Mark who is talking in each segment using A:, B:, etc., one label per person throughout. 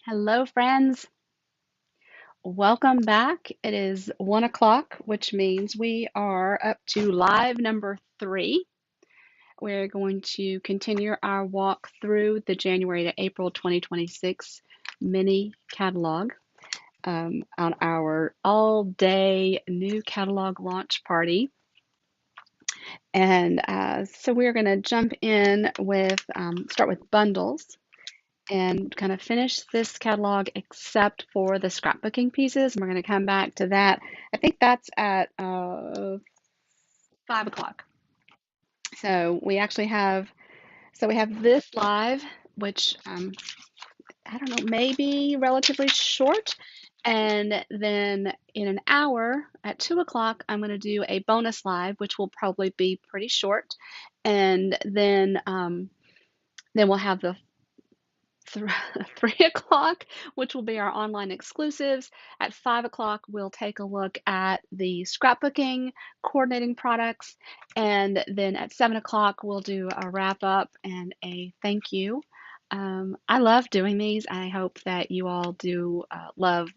A: Hello, friends. Welcome back. It is 1 o'clock, which means we are up to live number 3. We're going to continue our walk through the January to April 2026 mini catalog on our all-day new catalog launch party. And so we're going to jump in with, start with bundles and kind of finish this catalog except for the scrapbooking pieces. And we're going to come back to that. I think that's at 5 o'clock. So we actually have, so we have this live, which I don't know, maybe relatively short. And then in an hour at 2 o'clock, I'm going to do a bonus live, which will probably be pretty short. And then we'll have the 3 o'clock, which will be our online exclusives. At 5 o'clock, we'll take a look at the scrapbooking, coordinating products, and then at 7 o'clock, we'll do a wrap up and a thank you. I love doing these. I hope that you all do love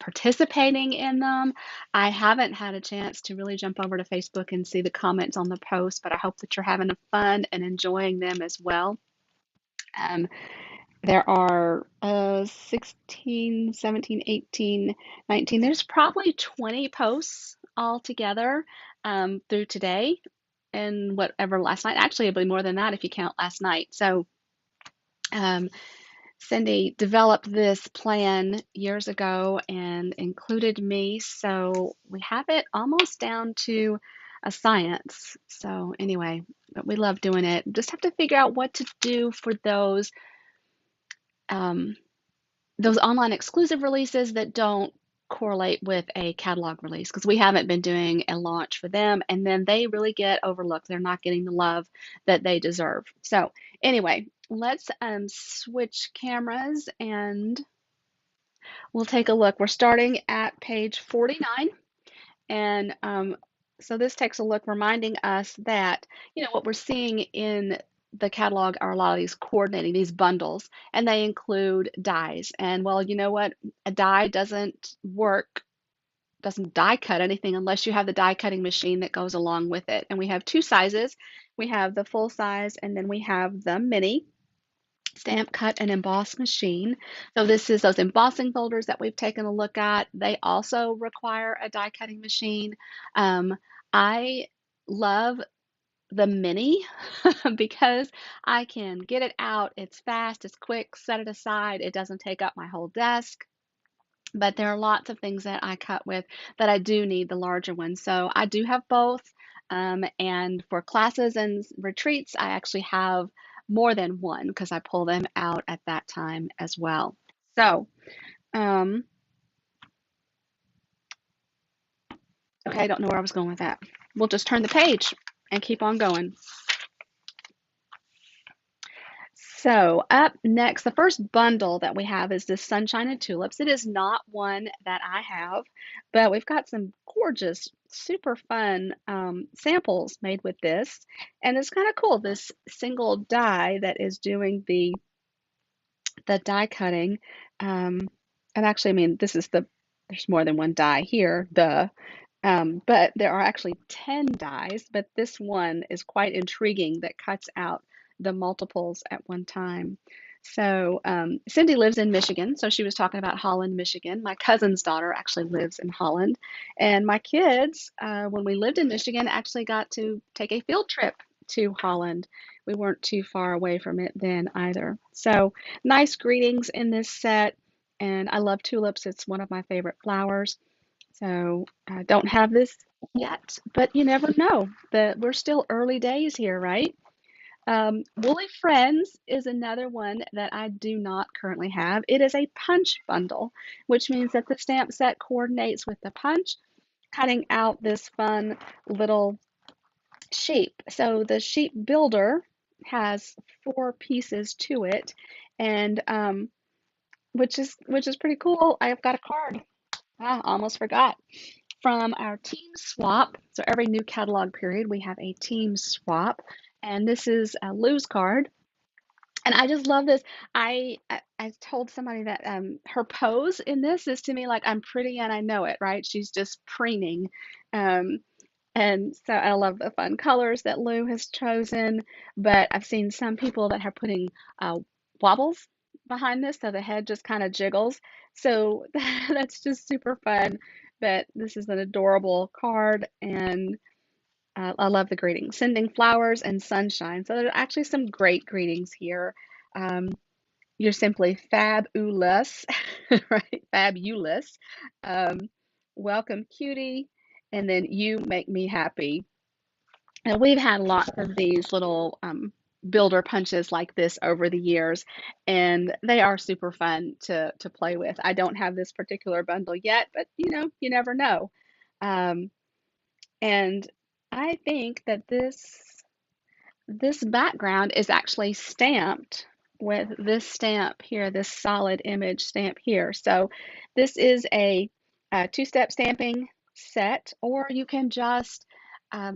A: participating in them. I haven't had a chance to really jump over to Facebook and see the comments on the post, but I hope that you're having fun and enjoying them as well. Um, there are 16, 17, 18, 19. There's probably 20 posts altogether through today and whatever last night. Actually, it'll be more than that if you count last night. So, um, Cindy developed this plan years ago and included me. So, we have it almost down to a science. So, anyway, but we love doing it. Just have to figure out what to do for um, those online exclusive releases that don't correlate with a catalog release because we haven't been doing a launch for them and then they really get overlooked. They're not getting the love that they deserve. So anyway, let's switch cameras and we'll take a look. We're starting at page 49 and so this takes a look reminding us that, what we're seeing in the catalog are a lot of these coordinating, these bundles, and they include dies. And well, you know what? A die doesn't work, doesn't die cut anything unless you have the die cutting machine that goes along with it. And we have two sizes. We have the full size and then we have the mini stamp, cut, and emboss machine. So this is those embossing folders that we've taken a look at. They also require a die cutting machine. I love the mini because I can get it out. It's fast, it's quick, set it aside. It doesn't take up my whole desk. But there are lots of things that I cut with that I do need the larger one. So I do have both. And for classes and retreats, I actually have more than one because I pull them out at that time as well. So, um, okay, I don't know where I was going with that. We'll just turn the page and keep on going. So up next, the first bundle that we have is this Sunshine and Tulips. It is not one that I have, but we've got some gorgeous, super fun samples made with this. And it's kind of cool, this single die that is doing the die cutting. And actually, I mean, there's more than one die here, but there are actually 10 dies, but this one is quite intriguing that cuts out the multiples at one time. So Cindy lives in Michigan, so she was talking about Holland, Michigan. My cousin's daughter actually lives in Holland, and my kids, when we lived in Michigan, actually got to take a field trip to Holland. We weren't too far away from it then either. So nice greetings in this set, and I love tulips. It's one of my favorite flowers. So I don't have this yet, but you never know. We're still early days here, right? Woolly Friends is another one that I do not currently have. It is a punch bundle, which means that the stamp set coordinates with the punch, cutting out this fun little sheep. So the sheep builder has 4 pieces to it, and which is pretty cool. I've got a card. Ah, almost forgot. From our team swap. So every new catalog period, we have a team swap. And this is a Lou's card. And I just love this. I told somebody that her pose in this is to me like I'm pretty and I know it, right? She's just preening. Um, and so I love the fun colors that Lou has chosen. But I've seen some people that are putting uh, wobbles behind this, so the head just kind of jiggles. So that's just super fun. But this is an adorable card, and I love the greetings, sending flowers and sunshine. So there's actually some great greetings here. Um, you're simply fabulous, right? Fabulous. Um, welcome, cutie. And then you make me happy. And we've had lots of these little builder punches like this over the years, and they are super fun to play with. I don't have this particular bundle yet, but you never know. Um, and I think that this background is actually stamped with this stamp here, this solid image stamp here. So this is a two-step stamping set, or you can just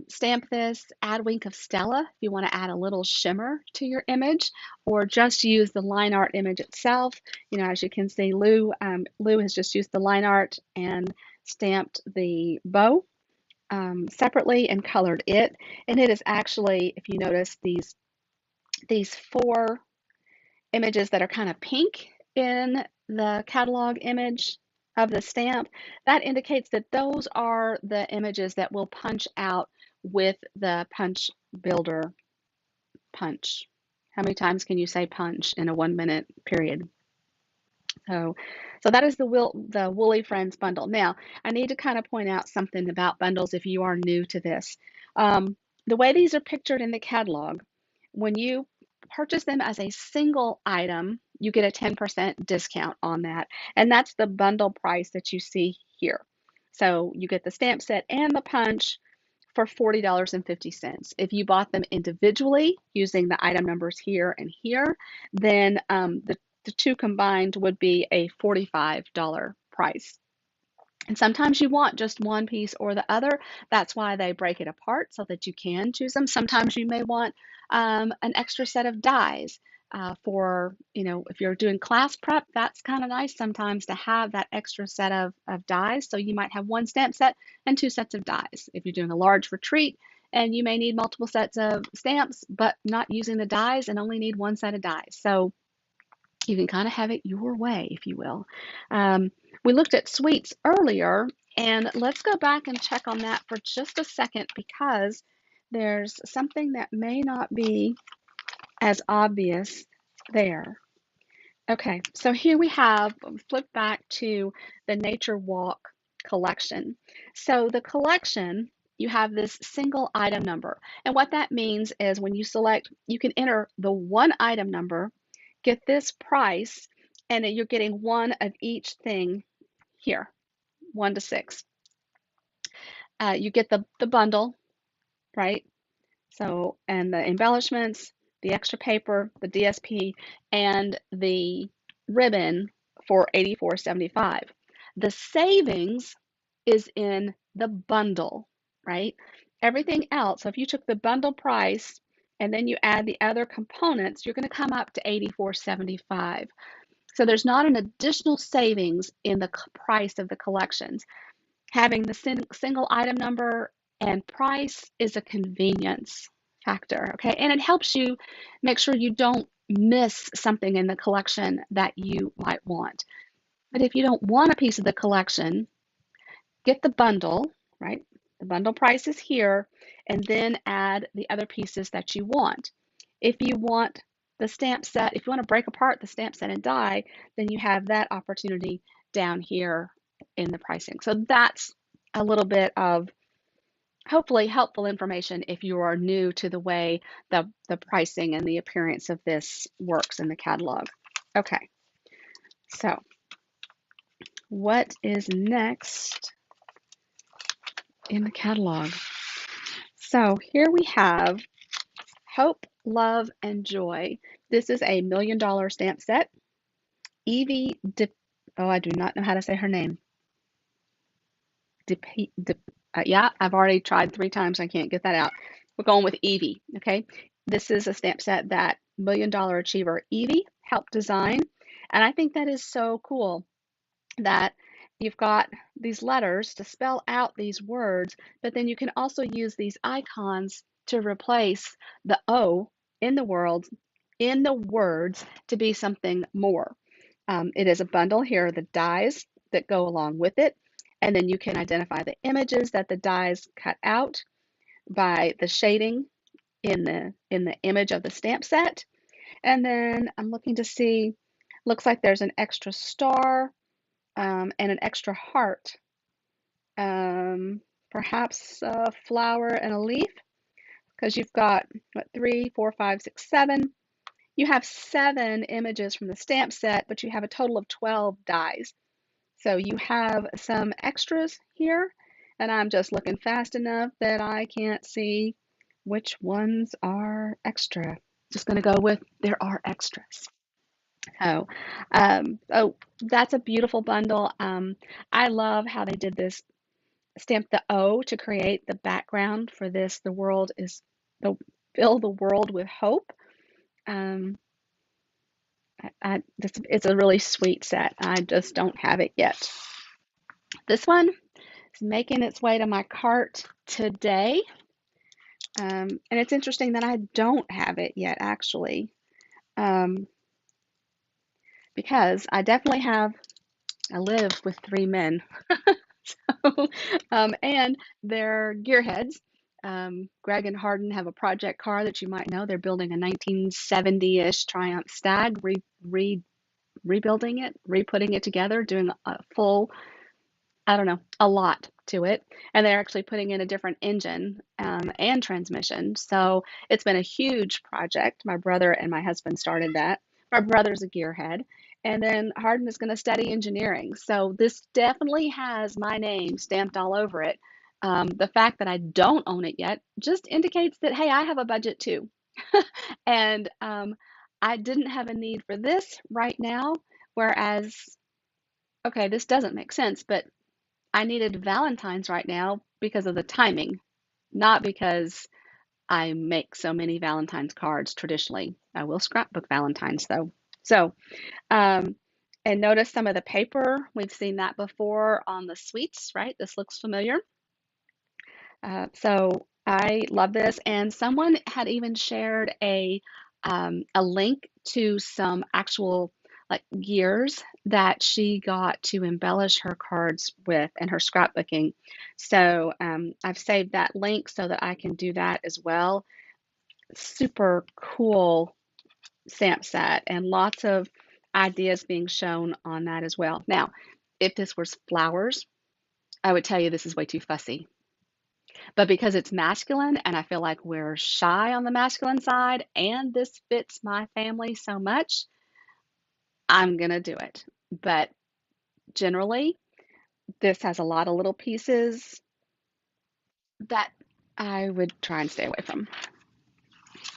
A: stamp this, add Wink of Stella if you want to add a little shimmer to your image, or just use the line art image itself. As you can see, Lou has just used the line art and stamped the bow separately and colored it. And it is actually, if you notice, these four images that are kind of pink in the catalog image of the stamp, that indicates that those are the images that will punch out with the punch builder punch. How many times can you say punch in a 1 minute period? So, so that is the Woolly Friends bundle. Now, I need to kind of point out something about bundles if you are new to this. The way these are pictured in the catalog, when you purchase them as a single item, you get a 10% discount on that. And that's the bundle price that you see here. So you get the stamp set and the punch for $40.50. If you bought them individually using the item numbers here and here, then the two combined would be a $45 price. And sometimes you want just one piece or the other. That's why they break it apart so that you can choose them. Sometimes you may want an extra set of dies for, if you're doing class prep, that's kind of nice sometimes to have that extra set of dies. So you might have one stamp set and two sets of dies. If you're doing a large retreat and you may need multiple sets of stamps, but not using the dies and only need one set of dies. So you can kind of have it your way, if you will. We looked at sweets earlier, and let's go back and check on that for just a second because there's something that may not be as obvious there. Okay, so here we have, flip back to the Nature Walk collection. So the collection, you have this single item number. And what that means is when you select, you can enter the one item number, get this price, and you're getting one of each thing here, 1 to 6. You get the bundle, right? So, and the embellishments, the extra paper, the DSP, and the ribbon for $84.75. The savings is in the bundle, right? Everything else, so if you took the bundle price and then you add the other components, you're going to come up to $84.75. So there's not an additional savings in the price of the collections. Having the single item number and price is a convenience factor, okay? And it helps you make sure you don't miss something in the collection that you might want. But if you don't want a piece of the collection, get the bundle, right? The bundle price is here, and then add the other pieces that you want. If you want the stamp set, if you want to break apart the stamp set and die, then you have that opportunity down here in the pricing. So that's a little bit of hopefully helpful information if you are new to the way the pricing and the appearance of this works in the catalog. Okay, so what is next in the catalog? So here we have Hope, Love, and Joy. This is a $1 million stamp set. Evie, oh, I do not know how to say her name. Yeah, I've already tried 3 times. I can't get that out. We're going with Evie, okay? This is a stamp set that Million Dollar Achiever Evie helped design. And I think that is so cool that you've got these letters to spell out these words, but then you can also use these icons to replace the O in the world, in the words, to be something more. It is a bundle. Here are the dies that go along with it. And then you can identify the images that the dies cut out by the shading in the image of the stamp set. And then I'm looking to see, looks like there's an extra star and an extra heart, perhaps a flower and a leaf, because you've got what, 3, 4, 5, 6, 7. You have 7 images from the stamp set, but you have a total of 12 dies. So you have some extras here, and I'm just looking fast enough that I can't see which ones are extra. Just going to go with there are extras. So, oh, that's a beautiful bundle. I love how they did this, stamp the O to create the background for this. The world is the fill the world with hope. Um, it's a really sweet set. I just don't have it yet. This one is making its way to my cart today. And it's interesting that I don't have it yet, actually, um, because I live with 3 men. And they're gearheads. Greg and Hardin have a project car that you might know. They're building a 1970-ish Triumph Stag, rebuilding it, re-putting it together, doing a full, I don't know, a lot to it. And they're actually putting in a different engine and transmission. So it's been a huge project. My brother and my husband started that. My brother's a gearhead. And then Hardin is going to study engineering. So this definitely has my name stamped all over it. The fact that I don't own it yet just indicates that, hey, I have a budget too. And I didn't have a need for this right now. Whereas, okay, this doesn't make sense, but I needed Valentine's right now because of the timing, not because I make so many Valentine's cards traditionally. I will scrapbook Valentine's though. So, um, and notice some of the paper. We've seen that before on the sweets, right? This looks familiar. So I love this. And someone had even shared a link to some actual like gears that she got to embellish her cards with in her scrapbooking. So I've saved that link so that I can do that as well. Super cool stamp set and lots of ideas being shown on that as well. Now, if this was flowers, I would tell you this is way too fussy. But because it's masculine and I feel like we're shy on the masculine side and this fits my family so much, I'm gonna do it. But generally, this has a lot of little pieces that I would try and stay away from.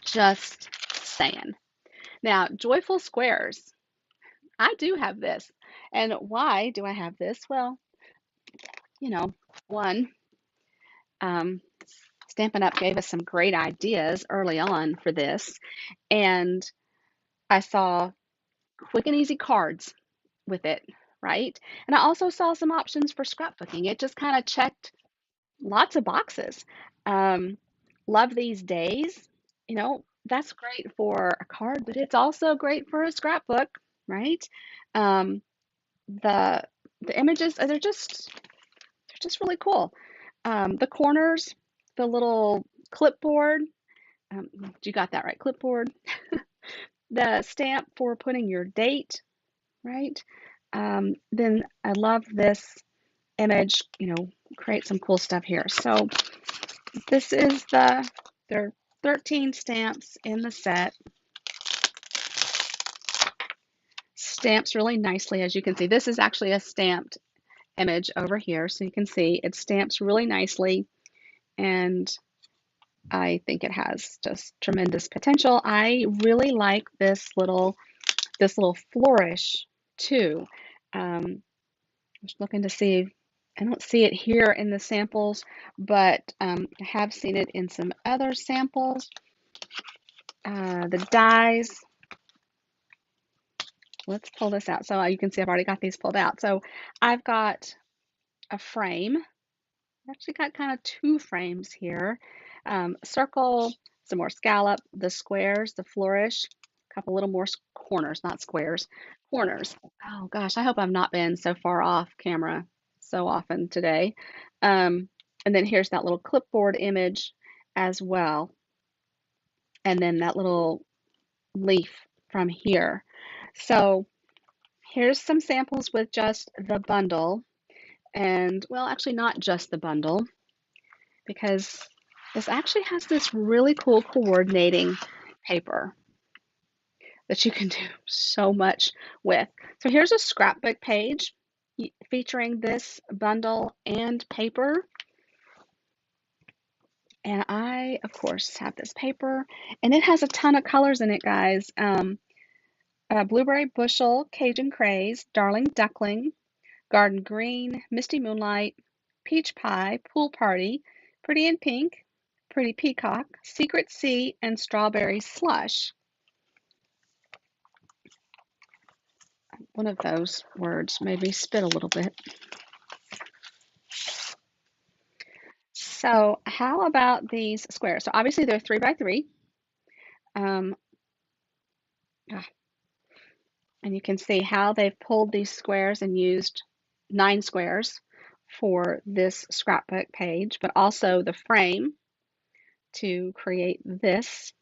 A: Just saying. Now, joyful squares. I do have this. And why do I have this? Well, you know, one, um, Stampin' Up! Gave us some great ideas early on for this. And I saw quick and easy cards with it, right? And I also saw some options for scrapbooking. It just kind of checked lots of boxes. Um, love these days. That's great for a card, but it's also great for a scrapbook, right? Um, the the images they're just really cool. The corners, the little clipboard. You got that right, clipboard. The stamp for putting your date, right? Then I love this image, create some cool stuff here. So this is there are 13 stamps in the set. Stamps really nicely, as you can see. This is actually a stamped image over here, so you can see it stamps really nicely, and I think it has just tremendous potential. I really like this little flourish too. Just looking to see, I don't see it here in the samples, but I have seen it in some other samples. the dies. Let's pull this out. So you can see I've already got these pulled out. So I've got a frame. I've actually got kind of two frames here. Circle, some more scallop, the squares, the flourish, a couple little more corners, not squares, corners. Oh gosh, I hope I've not been so far off camera so often today. Um, and then here's that little clipboard image as well. And then that little leaf from here. So here's some samples with just the bundle. And well, actually not just the bundle, because this actually has this really cool coordinating paper that you can do so much with. So here's a scrapbook page featuring this bundle and paper. And I, of course, have this paper, and it has a ton of colors in it, guys. Blueberry bushel, Cajun craze, darling duckling, garden green, misty moonlight, peach pie, pool party, pretty in pink, pretty peacock, secret sea, and strawberry slush. One of those words made me spit a little bit. So how about these squares? So obviously they're 3 by 3. Um, and you can see how they've pulled these squares and used 9 squares for this scrapbook page, but also the frame to create this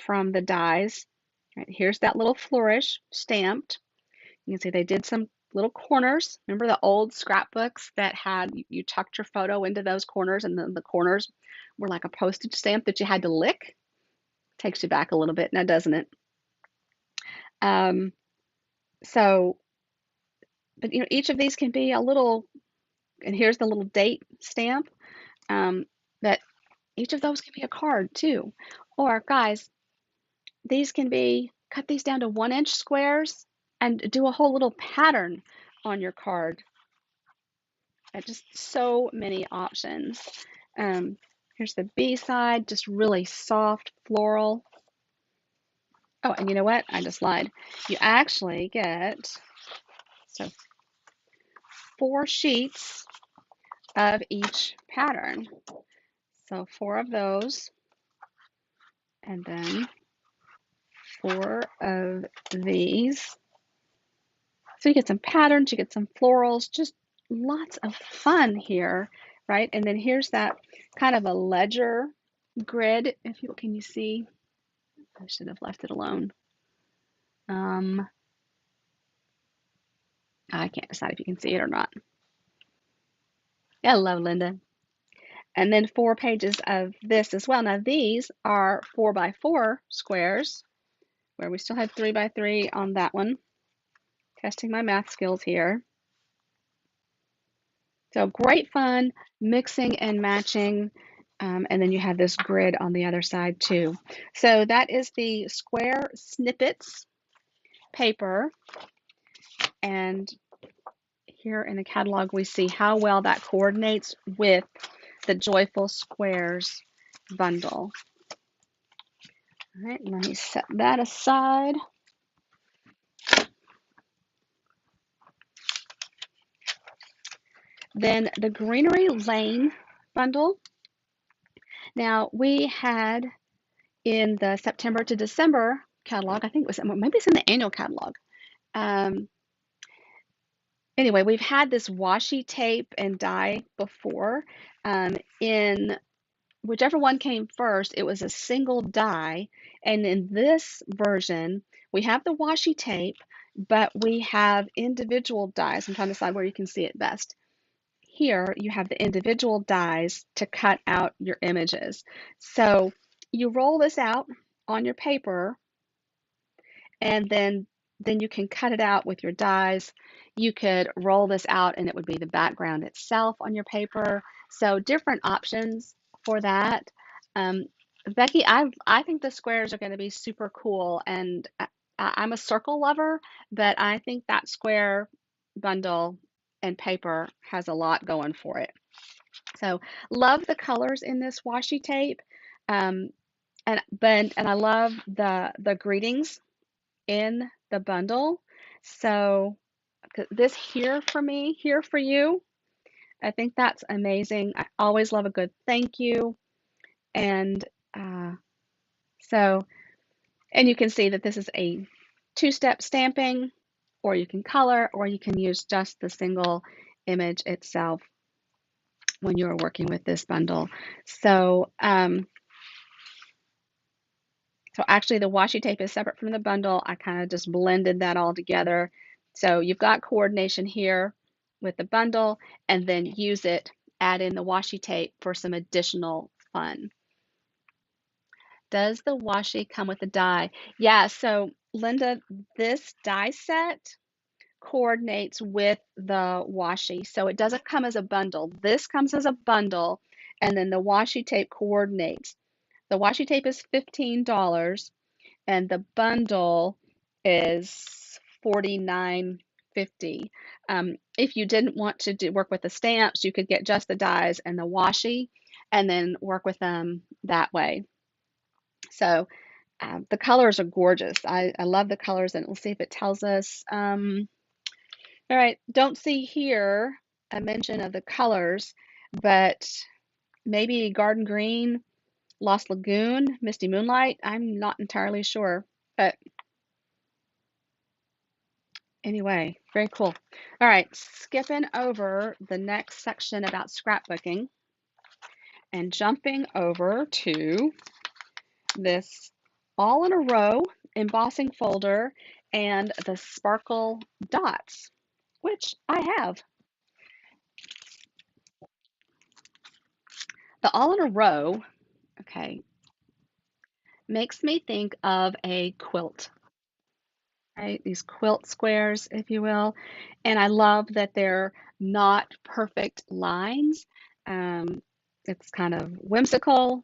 A: from the dies. Right, here's that little flourish stamped. You can see they did some little corners. Remember the old scrapbooks that had you tucked your photo into those corners, and then the corners were like a postage stamp that you had to lick? Takes you back a little bit now, doesn't it? Um, so, but each of these can be a little, and here's the little date stamp, that each of those can be a card too. Or guys, these can be, cut these down to 1-inch squares and do a whole little pattern on your card. Just so many options. Here's the B side, just really soft floral. Oh, and you know what? I just lied. You actually get 4 sheets of each pattern. So 4 of those, and then 4 of these. So you get some patterns, you get some florals, just lots of fun here, right? And then here's that kind of a ledger grid. If you can you see? I should have left it alone. I can't decide if you can see it or not. Hello, Linda. And then 4 pages of this as well. Now these are 4 by 4 squares, where we still had 3 by 3 on that one. Testing my math skills here. So great fun, mixing and matching. And then you have this grid on the other side too. So that is the square snippets paper. And here in the catalog, we see how well that coordinates with the Joyful Squares bundle. All right, let me set that aside. Then the Greenery Lane bundle. Now we had in the September to December catalog, I think it was, maybe it's in the annual catalog. Anyway, we've had this washi tape and die before. In whichever one came first, it was a single die. And in this version, we have the washi tape, but we have individual dies. I'm trying to decide where you can see it best. Here, you have the individual dies to cut out your images. So you roll this out on your paper, and then you can cut it out with your dies. You could roll this out and it would be the background itself on your paper. So different options for that. Becky, I think the squares are going to be super cool, and I'm a circle lover, but I think that square bundle and paper has a lot going for it. So love the colors in this washi tape. And I love the greetings in the bundle. So this here for me, here for you. I think that's amazing. I always love a good thank you. And uh, so, and you can see that this is a two-step stamping, or you can color, or you can use just the single image itself when you're working with this bundle. So, so actually the washi tape is separate from the bundle. I kind of just blended that all together. So you've got coordination here with the bundle, and then use it, add in the washi tape for some additional fun. Does the washi come with a die? Yeah, so Linda, this die set coordinates with the washi. So it doesn't come as a bundle. This comes as a bundle, and then the washi tape coordinates. The washi tape is $15, and the bundle is $49.50. If you didn't want to work with the stamps, you could get just the dies and the washi, and then work with them that way. So the colors are gorgeous. I love the colors, and we'll see if it tells us. All right, don't see here a mention of the colors, but maybe Garden Green, Lost Lagoon, Misty Moonlight. I'm not entirely sure, but anyway, very cool. All right, skipping over the next section about scrapbooking and jumping over to this all in a row embossing folder and the sparkle dots, which I have. The all in a row, okay, makes me think of a quilt, right? These quilt squares, if you will. And I love that they're not perfect lines. Um, it's kind of whimsical.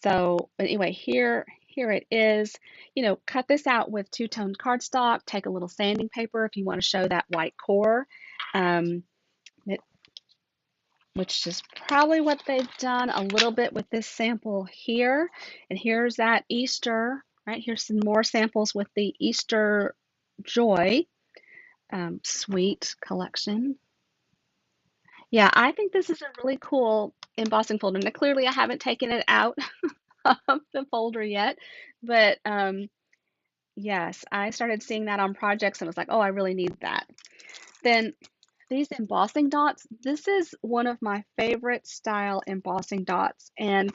A: So anyway, here it is. You know, cut this out with two-tone cardstock. Take a little sanding paper if you want to show that white core. Um, it, which is probably what they've done a little bit with this sample here. And here's that Easter, right? Here's some more samples with the Easter Joy Sweet collection. Yeah, I think this is a really cool embossing folder. Now, clearly I haven't taken it out of the folder yet, but yes, I started seeing that on projects and was like, oh, I really need that. Then these embossing dots, this is one of my favorite style embossing dots. And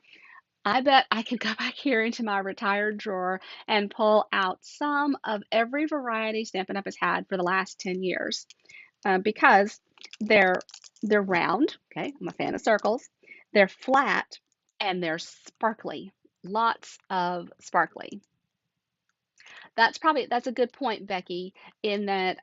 A: I bet I could go back here into my retired drawer and pull out some of every variety Stampin' Up! Has had for the last 10 years because they're they're round. Okay, I'm a fan of circles. They're flat and they're sparkly. Lots of sparkly. That's a good point, Becky, in that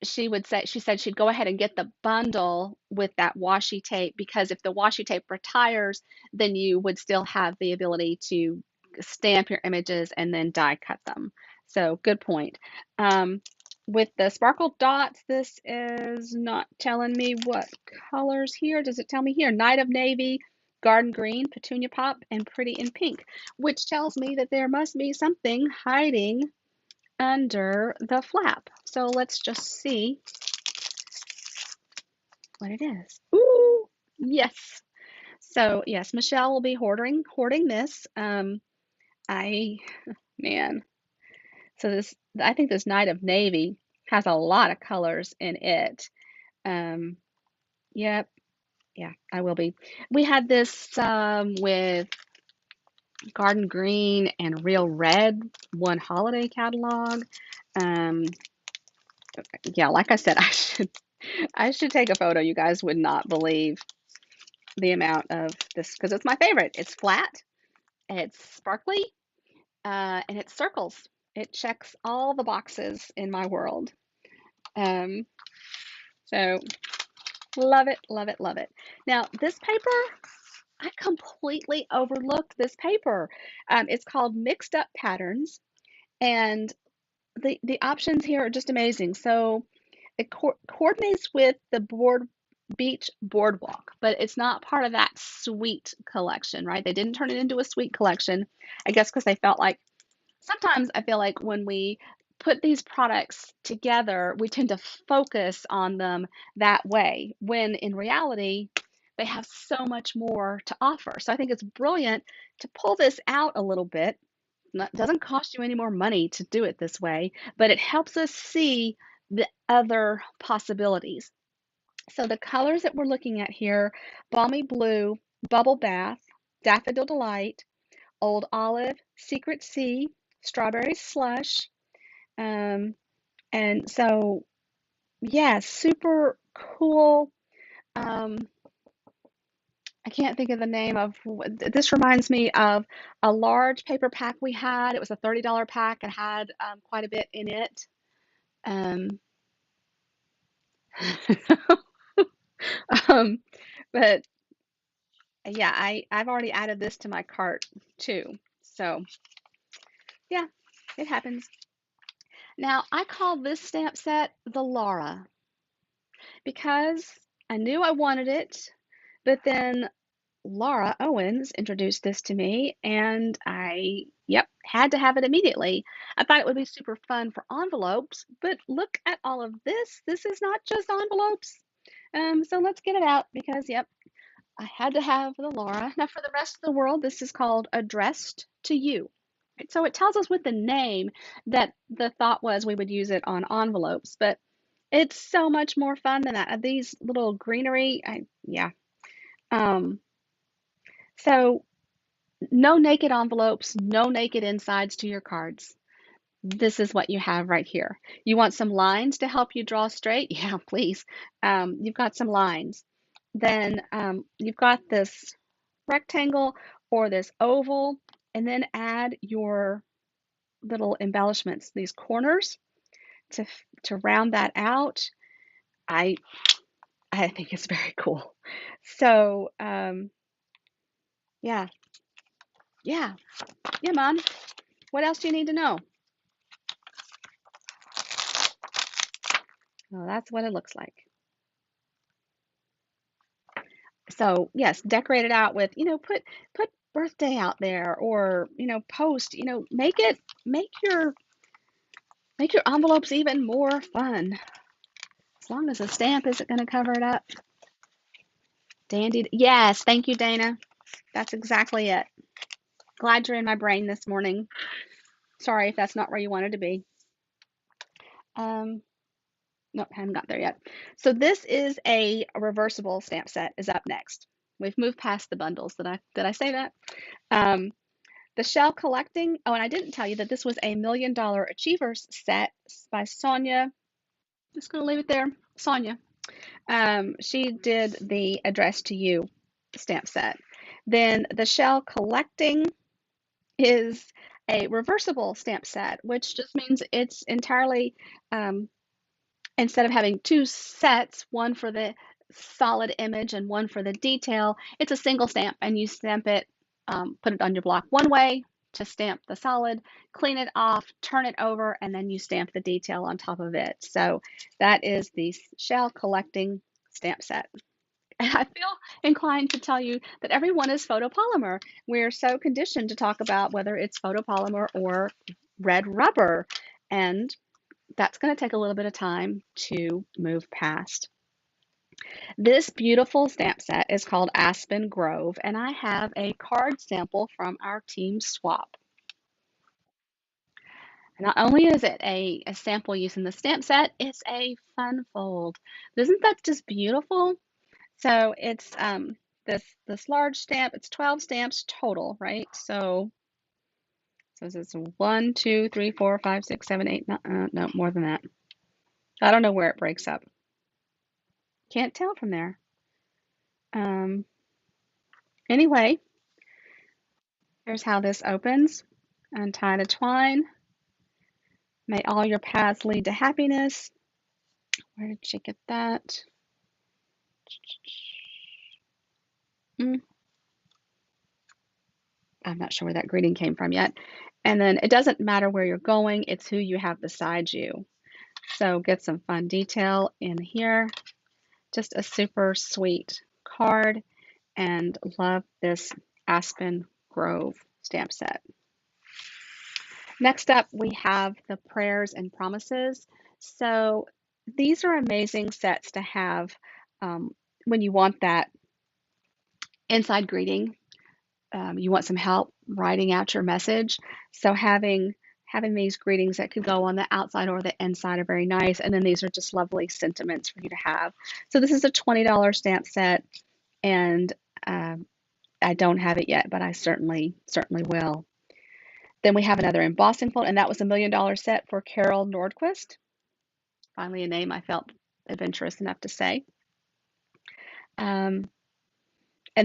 A: she said she'd go ahead and get the bundle with that washi tape because if the washi tape retires, then you would still have the ability to stamp your images and then die cut them. So good point. With the sparkle dots, this is not telling me what colors here. Does it tell me here? Night of Navy, Garden Green, Petunia Pop, and Pretty in Pink, which tells me that there must be something hiding under the flap. So let's just see what it is. Ooh, yes. So yes, Michelle will be hoarding this. I man. So this I think this Night of Navy has a lot of colors in it. Um, yep, yeah, I will be. We had this with Garden Green and Real Red, one holiday catalog. Um, yeah, like I said, I should take a photo. You guys would not believe the amount of this because it's my favorite. It's flat, it's sparkly, and it circles. It checks all the boxes in my world. Um, so love it, love it, love it. Now this paper, I completely overlooked this paper. It's called Mixed Up Patterns, and the options here are just amazing. So it coordinates with the board Beach Boardwalk, but it's not part of that sweet collection, right? They didn't turn it into a sweet collection, I guess because they felt like sometimes I feel like when we put these products together, we tend to focus on them that way, when in reality, they have so much more to offer. So I think it's brilliant to pull this out a little bit. It doesn't cost you any more money to do it this way, but it helps us see the other possibilities. So the colors that we're looking at here, Balmy Blue, Bubble Bath, Daffodil Delight, Old Olive, Secret Sea, Strawberry Slush. Um, and so, yeah, super cool. Um, I can't think of the name of this. Reminds me of a large paper pack we had. It was a $30 pack and had quite a bit in it. Um, um, but yeah, I've already added this to my cart too. So yeah, it happens. Now I call this stamp set the Laura because I knew I wanted it, but then Laura Owens introduced this to me and yep, had to have it immediately. I thought it would be super fun for envelopes, but look at all of this. This is not just envelopes. So let's get it out because, yep, I had to have the Laura. Now, for the rest of the world, this is called Addressed to You. So it tells us with the name that the thought was we would use it on envelopes, but it's so much more fun than that. These little greenery, yeah. Um, so no naked envelopes, no naked insides to your cards. This is what you have right here. You want some lines to help you draw straight? Yeah, please. You've got some lines. Then you've got this rectangle or this oval, and then add your little embellishments, these corners to to round that out. I I think it's very cool. So yeah, yeah, yeah, Mom. What else do you need to know? Well, that's what it looks like. So yes, decorate it out with, put birthday out there or, post, make your envelopes even more fun. As long as the stamp isn't going to cover it up. Dandy. Yes, thank you, Dana. That's exactly it. Glad you're in my brain this morning. Sorry if that's not where you wanted to be. Nope, haven't got there yet. So this is a reversible stamp set is up next. We've moved past the bundles. Did I say that? Um, the shell collecting. Oh, and I didn't tell you that this was a $1,000,000 Achievers set by Sonia. Just gonna leave it there. Sonia. She did the Address to You stamp set. Then the shell collecting is a reversible stamp set, which just means it's entirely instead of having two sets, one for the solid image and one for the detail, it's a single stamp and you stamp it, put it on your block one way to stamp the solid, clean it off, turn it over, and then you stamp the detail on top of it. So that is the shell collecting stamp set. And I feel inclined to tell you that everyone is photopolymer. We're so conditioned to talk about whether it's photopolymer or red rubber. And that's going to take a little bit of time to move past. This beautiful stamp set is called Aspen Grove, and I have a card sample from our team swap. Not only is it a sample using the stamp set, it's a fun fold. Isn't that just beautiful? So it's this large stamp, it's 12 stamps total, right? So it's 1, 2, 3, 4, 5, 6, 7, 8, no, more than that. I don't know where it breaks up. Can't tell from there. Um, anyway, here's how this opens. Untie the twine. May all your paths lead to happiness. Where did she get that? I'm not sure where that greeting came from yet. And then it doesn't matter where you're going, it's who you have beside you. So get some fun detail in here just a super sweet card, and love this Aspen Grove stamp set. Next up, we have the prayers and promises. So these are amazing sets to have when you want that inside greeting. You want some help writing out your message. So having these greetings that could go on the outside or the inside are very nice. And then these are just lovely sentiments for you to have. So this is a $20 stamp set, and I don't have it yet, but I certainly will. Then we have another embossing fold, and that was a $1 million set for Carol Nordquist. Finally, a name I felt adventurous enough to say. And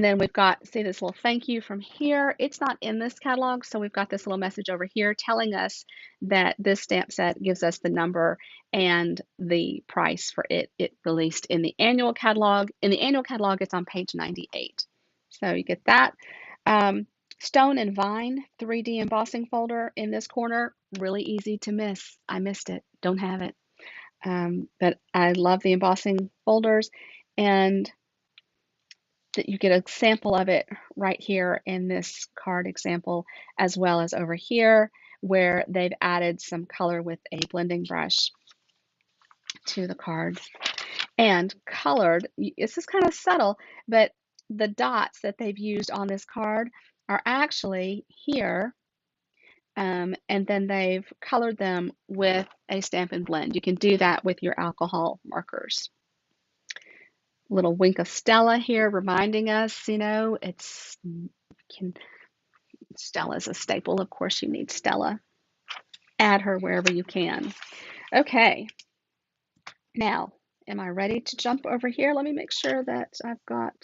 A: then we've got, see this little thank you from here. It's not in this catalog, so we've got this little message over here telling us that this stamp set gives us the number and the price for it. It released in the annual catalog. In the annual catalog, it's on page 98. So you get that. Stone and Vine 3D embossing folder in this corner. Really easy to miss. I missed it. Don't have it. But I love the embossing folders, and that you get a sample of it right here in this card example, as well as over here where they've added some color with a blending brush to the card. And colored, this is kind of subtle, but the dots that they've used on this card are actually here, and then they've colored them with a Stampin' Blend. You can do that with your alcohol markers. Little wink of Stella here reminding us, you know, Stella's a staple. Of course, you need Stella. Add her wherever you can. Okay. Now, am I ready to jump over here? Let me make sure that I've got,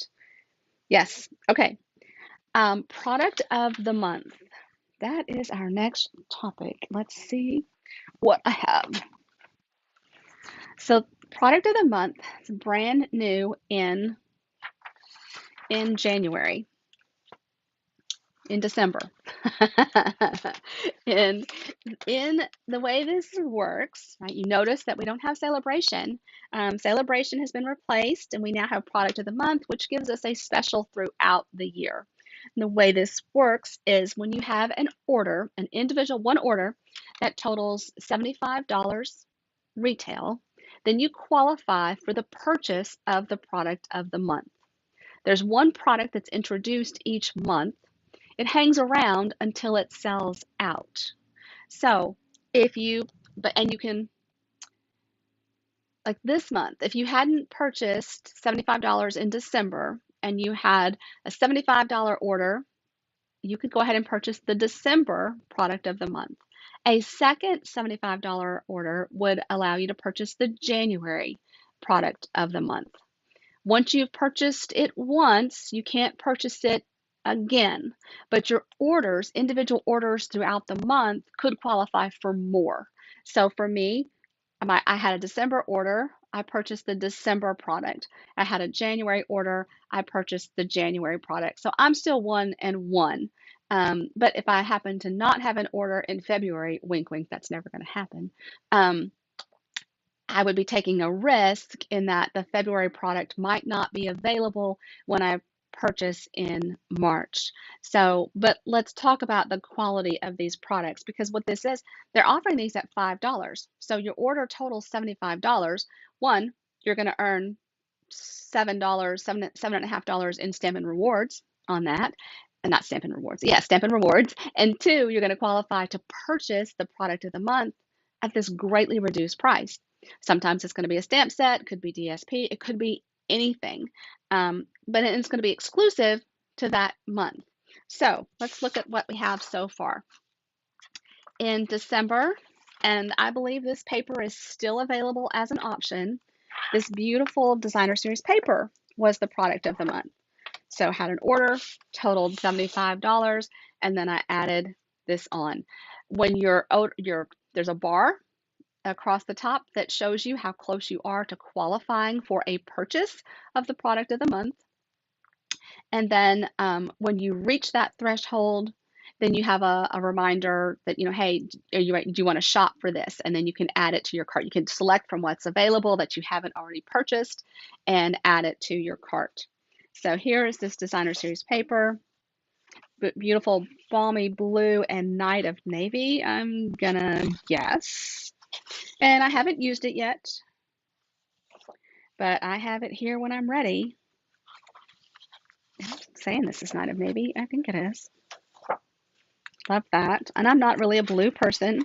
A: yes. Okay. Product of the month. That is our next topic. Let's see what I have. So product of the month is brand new in January, in December. And in the way this works, right, you notice that we don't have celebration. Celebration has been replaced, and we now have product of the month, which gives us a special throughout the year. And the way this works is when you have an order, an individual one order that totals $75 retail, then you qualify for the purchase of the product of the month. There's one product that's introduced each month. It hangs around until it sells out. So if you, and you can, like this month, if you hadn't purchased $75 in December and you had a $75 order, you could go ahead and purchase the December product of the month. A second $75 order would allow you to purchase the January product of the month. Once you've purchased it once, you can't purchase it again, but your orders, individual orders throughout the month, could qualify for more. So for me, I had a December order, I purchased the December product. I had a January order, I purchased the January product. So I'm still 1 and 1. But if I happen to not have an order in February, wink, wink, that's never going to happen. I would be taking a risk in that the February product might not be available when I purchase in March. So, but let's talk about the quality of these products, because what this is, they're offering these at $5. So your order totals $75. One, you're going to earn $7, $7.50 in Stampin' Rewards on that. And not Stampin' Rewards. Yeah, Stampin' Rewards. And two, you're going to qualify to purchase the product of the month at this greatly reduced price. Sometimes it's going to be a stamp set, could be DSP, it could be anything, but it's going to be exclusive to that month. So let's look at what we have so far. In December, and I believe this paper is still available as an option, this beautiful designer series paper was the product of the month. So had an order, totaled $75, and then I added this on. When there's a bar across the top that shows you how close you are to qualifying for a purchase of the product of the month. And then when you reach that threshold, then you have a reminder that, hey, do you want to shop for this? And then you can add it to your cart. You can select from what's available that you haven't already purchased and add it to your cart. So here is this designer series paper, beautiful balmy blue and night of navy, I'm gonna guess. And I haven't used it yet, but I have it here when I'm ready. I'm saying this is night of navy. I think it is. Love that. And I'm not really a blue person.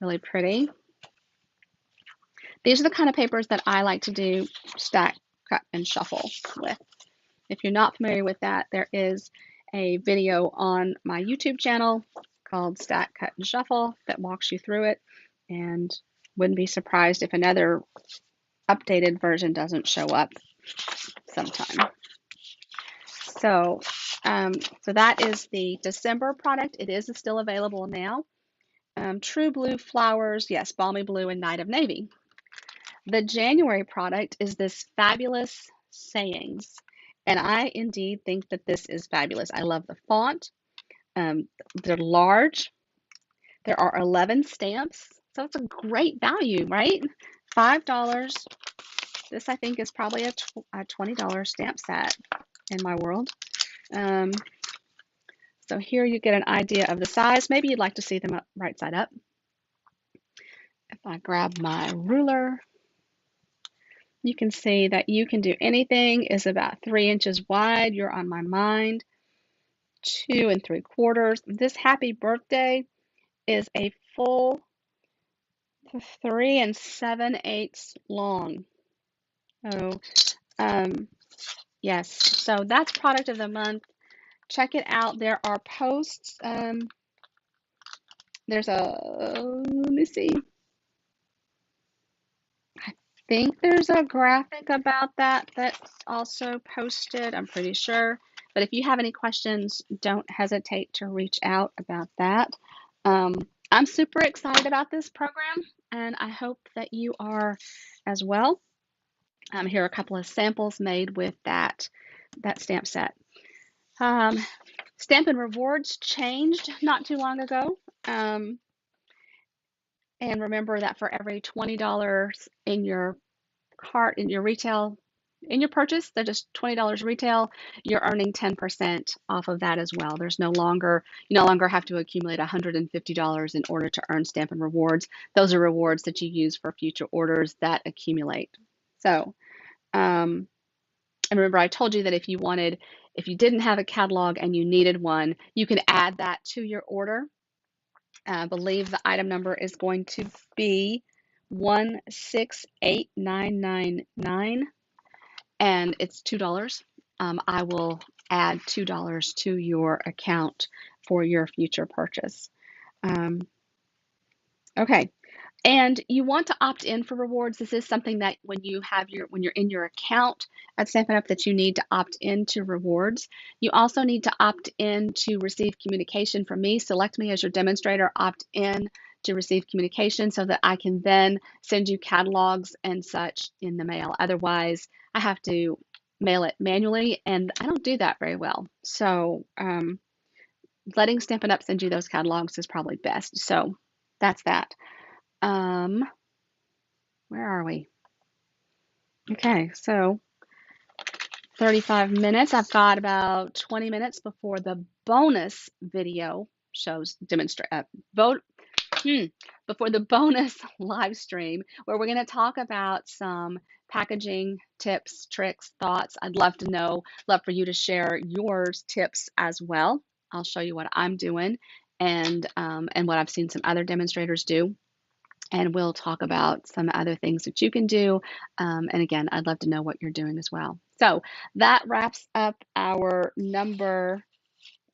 A: Really pretty. These are the kind of papers that I like to do stack, cut, and shuffle with. If you're not familiar with that, there is a video on my YouTube channel called Stack, Cut, and Shuffle that walks you through it, and wouldn't be surprised if another updated version doesn't show up sometime. So, so that is the December product. It is still available now. True Blue Flowers, yes, Balmy Blue and Night of Navy. The January product is this Fabulous Sayings. And I indeed think that this is fabulous. I love the font. They're large. There are 11 stamps. So it's a great value, right? $5. This, I think, is probably a $20 stamp set in my world. So here you get an idea of the size. Maybe you'd like to see them right side up. If I grab my ruler, you can see that you can do anything is about 3 inches wide. You're on my mind. 2 3/4. This happy birthday is a full 3 7/8 long. Oh, yes. So that's product of the month. Check it out. There are posts. There's let me see. I think there's a graphic about that that's also posted. I'm pretty sure. But if you have any questions, don't hesitate to reach out about that. I'm super excited about this program, and I hope that you are as well. Here are a couple of samples made with that stamp set. Stampin' Rewards changed not too long ago. And remember that for every $20 in your cart, in your retail, in your purchase, they're just $20 retail, you're earning 10% off of that as well. You no longer have to accumulate $150 in order to earn Stampin' Rewards. Those are rewards that you use for future orders that accumulate. So, and remember I told you that if you didn't have a catalog and you needed one, you can add that to your order. I believe the item number is going to be 168999, and it's $2. I will add $2 to your account for your future purchase. Okay. And you want to opt in for rewards. This is something that when you're in your account at Stampin' Up! That you need to opt into rewards. You also need to opt in to receive communication from me. Select me as your demonstrator, opt in to receive communication so that I can then send you catalogs and such in the mail. Otherwise, I have to mail it manually, and I don't do that very well. So letting Stampin' Up! Send you those catalogs is probably best. So that's that. Where are we? Okay, so 35 minutes. I've got about 20 minutes before the bonus video before the bonus live stream, where we're going to talk about some packaging tips, tricks, thoughts. I'd love for you to share your tips as well. I'll show you what I'm doing and what I've seen some other demonstrators do. And we'll talk about some other things that you can do. And again, I'd love to know what you're doing as well. So that wraps up our where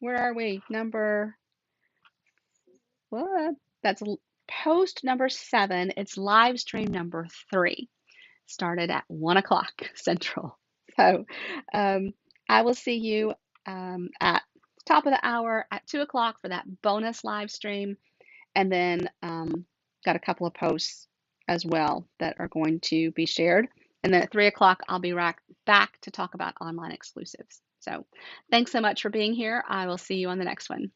A: are we? What? That's post number 7. It's live stream number 3. Started at 1 o'clock Central. So I will see you at the top of the hour at 2 o'clock for that bonus live stream. And then got a couple of posts as well that are going to be shared. And then at 3 o'clock, I'll be back to talk about online exclusives. So thanks so much for being here. I will see you on the next one.